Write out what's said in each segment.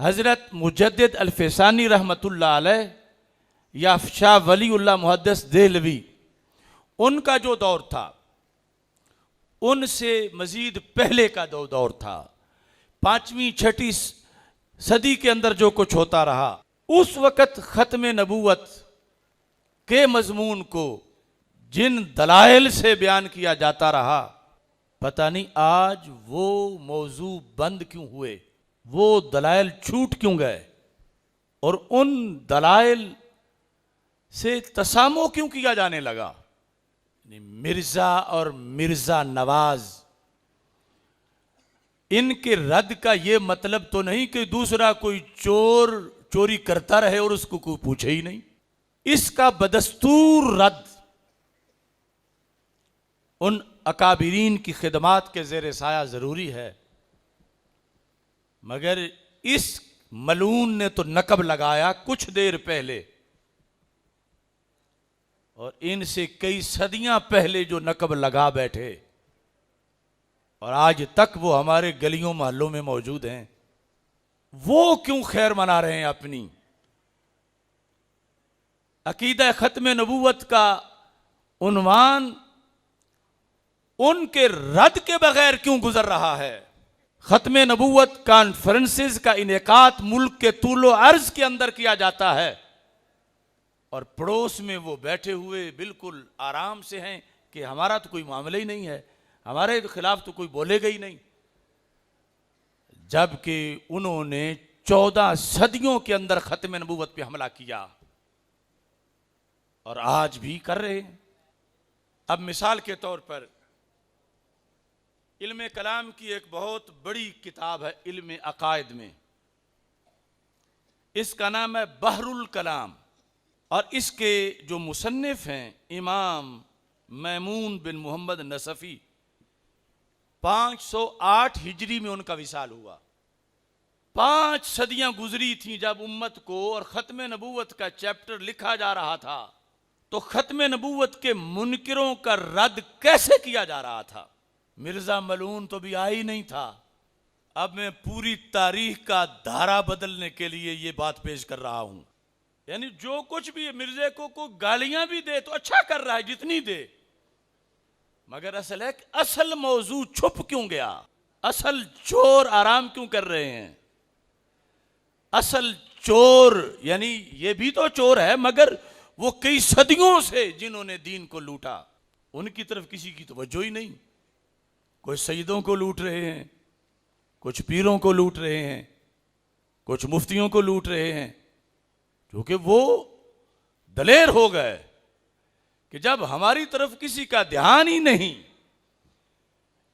हज़रत मुजद्दिद अल-फ़िसानी रहमतुल्लाह अलैह या शाह वलीउल्लाह मुहद्दिस देहलवी, उनका जो दौर था उनसे मजीद पहले का दौर था। 5वीं 6वीं सदी के अंदर जो कुछ होता रहा, उस वक़्त ख़त्म नबूवत के मजमून को जिन दलाइल से बयान किया जाता रहा, पता नहीं आज वो मौजू बंद क्यों हुए, वो दलाइल छूट क्यों गए और उन दलाइल से तसामो क्यों किया जाने लगा। मिर्जा और मिर्जा नवाज, इनके रद्द का ये मतलब तो नहीं कि दूसरा कोई चोर चोरी करता रहे और उसको कोई पूछे ही नहीं। इसका बदस्तूर रद्द उन अकाबिरीन की खिदमात के ज़ेर साया ज़रूरी है, मगर इस मलून ने तो नकब लगाया कुछ देर पहले, और इनसे कई सदियां पहले जो नकब लगा बैठे और आज तक वो हमारे गलियों मोहल्लों में मौजूद हैं, वो क्यों खैर मना रहे हैं अपनी। अकीदा ख़त्म नबूवत का उन्वान उनके रद्द के बगैर क्यों गुजर रहा है। ख़त्म नबूवत कॉन्फ्रेंसेस का इनेकात मुल्क के तूलो अर्ज के अंदर किया जाता है और पड़ोस में वो बैठे हुए बिल्कुल आराम से हैं कि हमारा तो कोई मामला ही नहीं है, हमारे खिलाफ तो कोई बोलेगा ही नहीं, जबकि उन्होंने 14 सदियों के अंदर ख़त्म नबूवत पे हमला किया और आज भी कर रहे हैं। अब मिसाल के तौर पर इल्म कलाम की एक बहुत बड़ी किताब है इल्म अकायद में, इसका नाम है बहरुल कलाम, और इसके जो मुसन्निफ हैं इमाम मैमून बिन मोहम्मद नसफ़ी, 508 हिजरी में उनका विसाल हुआ। 5 सदियां गुजरी थीं जब उम्मत को और ख़त्म नबूवत का चैप्टर लिखा जा रहा था, तो ख़त्म नबूवत के मुनकिरों का रद्द कैसे किया जा रहा था। मिर्ज़ा मलून तो भी आई नहीं था। अब मैं पूरी तारीख का धारा बदलने के लिए ये बात पेश कर रहा हूं, यानी जो कुछ भी मिर्जे को गालियां भी दे तो अच्छा कर रहा है जितनी दे, मगर असल है कि असल मौजू छुप क्यों गया, असल चोर आराम क्यों कर रहे हैं। असल चोर यानी ये भी तो चोर है, मगर वो कई सदियों से जिन्होंने दीन को लूटा उनकी तरफ किसी की तवज्जो ही नहीं। कुछ सईदों को लूट रहे हैं, कुछ पीरों को लूट रहे हैं, कुछ मुफ्तियों को लूट रहे हैं, क्योंकि वो दलेर हो गए कि जब हमारी तरफ किसी का ध्यान ही नहीं,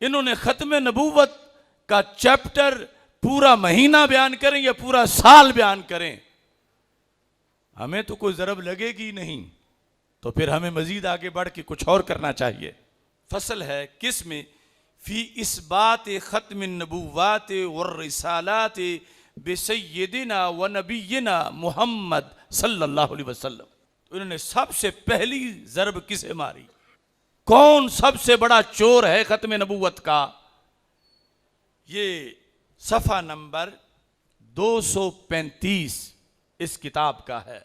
इन्होंने ख़त्म नबूवत का चैप्टर पूरा महीना बयान करें या पूरा साल बयान करें, हमें तो कोई ज़रब लगेगी नहीं, तो फिर हमें मजीद आगे बढ़ के कुछ और करना चाहिए। फसल है किस में फी इस बात ख़त्म नबूवात व रिसालात बिसय्यदिना व नबीना मुहम्मद सल्लल्लाहु अलैहि वसल्लम। तो इन्होंने सबसे पहली ज़रब किसे मारी, कौन सबसे बड़ा चोर है ख़त्म नबूवत का। ये सफ़ा नंबर 235 इस किताब का है।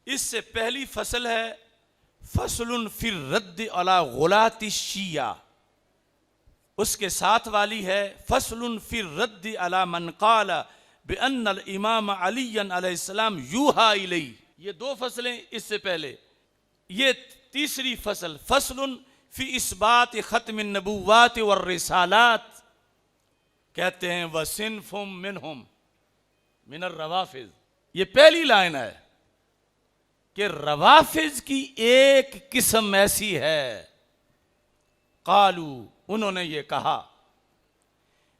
इससे पहली फसल है फसलुन फिर रद्द अला गुलाति शिया, उसके साथ वाली है फसलुन फिर रद्द अला मन क़ाल बिअन्नल इमाम अलीयन अलैहिस्सलाम यूहा इलैहि। ये 2 फसलें इससे पहले। ये तीसरी फसल फसलुन फी इस्बात ख़त्म नबूवात व रिसालात, कहते हैं वसिन्फुम मिनहुम मिनर रवाफिज। ये पहली लाइन है कि रवाफिज की एक किस्म ऐसी है, कालू उन्होंने ये कहा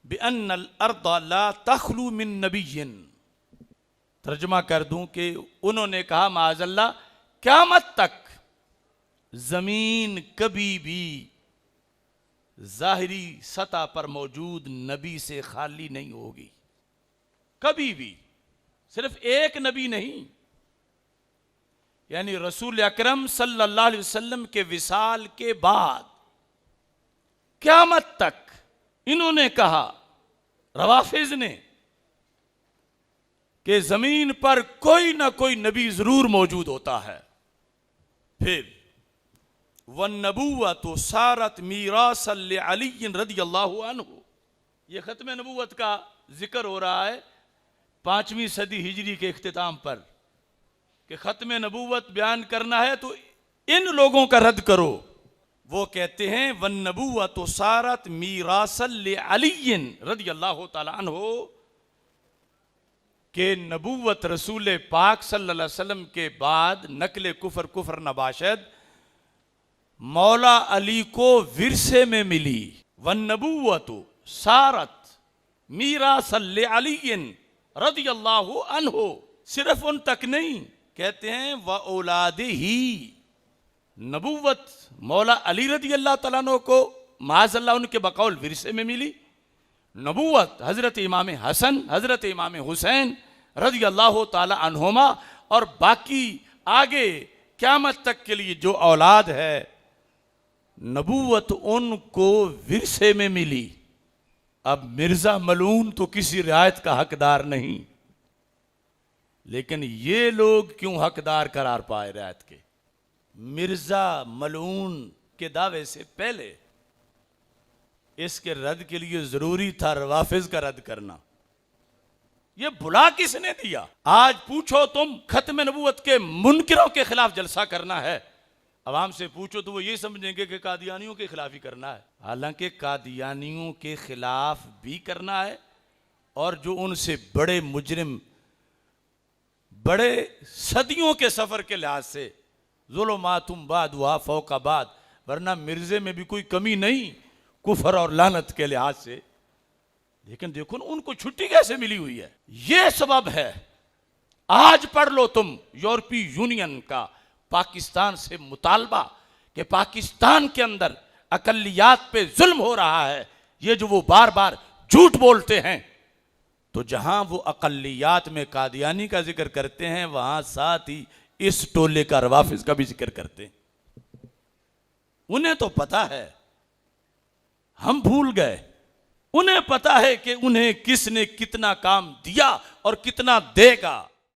बिअन्नल अर्द ला तखलू मिन नबिय्यिन। तर्जुमा कर दूं कि उन्होंने कहा माअज़ल्लाह क़यामत तक जमीन कभी भी जाहिरी सतह पर मौजूद नबी से खाली नहीं होगी, कभी भी। सिर्फ एक नबी नहीं, यानी रसूल अकरम सल्लल्लाहु अलैहि वसल्लम के विसाल के बाद क़यामत तक इन्होंने कहा, रवाफिज ने, कि जमीन पर कोई ना कोई नबी जरूर मौजूद होता है। फिर वन नबूवत सारत मीरासल अली रदियल्लाहु अन्हु, ये खत्म नबूवत का जिक्र हो रहा है 5वीं सदी हिजरी के इख्तिताम पर कि खत्म नबूवत बयान करना है तो इन लोगों का रद्द करो। वो कहते हैं वन नबूवत सारत मीरासल अली रदियल्लाहु ताला अन्हु, के नबूवत रसूल पाक सल्लल्लाहु अलैहि वसल्लम के बाद नकले कुफर नबाशद मौला अली को विरसे में मिली। वन नबूवत सारत मीरासल अली रदियल्लाहु अन्हु, सिर्फ उन तक नहीं, कहते हैं व औलादे ही, नबूवत मौला अली रदियल्लाहु तआला अन्हु को माज़अल्लाह उनके बकौल विरसे में मिली। नबूवत हजरत इमाम हसन हजरत इमाम हुसैन रदियल्लाहु ताला अन्हुमा और बाकी आगे क़यामत तक के लिए जो औलाद है, नबूवत उनको विरसे में मिली। अब मिर्जा मलून तो किसी रियायत का हकदार नहीं, लेकिन ये लोग क्यों हकदार करार पाए रियायत के? मिर्जा मलून के दावे से पहले इसके रद्द के लिए जरूरी था रवाफिज का रद्द करना। यह भुला किसने दिया? आज पूछो तुम, खत्म नबूवत के मुनकिरों के खिलाफ जलसा करना है, अवाम से पूछो तो वो ये समझेंगे कि कादियानियों के खिलाफ ही करना है। हालांकि कादियानियों के खिलाफ भी करना है और जो उनसे बड़े मुजरिम, बड़े सदियों के सफर के लिहाज से जुल्मातुम बादुहा फौकाबाद, वरना मिर्जे में भी कोई कमी नहीं कुफर और लानत के लिहाज से, लेकिन देखो ना उनको छुट्टी कैसे मिली हुई है। यह सबब है। आज पढ़ लो तुम यूरोपीय यूनियन का पाकिस्तान से मुतालबा कि पाकिस्तान के अंदर अकलियात पे जुल्म हो रहा है, ये जो वो बार बार झूठ बोलते हैं, तो जहां वो अकलियात में कादियानी का जिक्र करते हैं वहां साथ ही इस टोले का रवाफिज का भी जिक्र करते हैं। उन्हें तो पता है, हम भूल गए। उन्हें पता है कि उन्हें किसने कितना काम दिया और कितना देगा।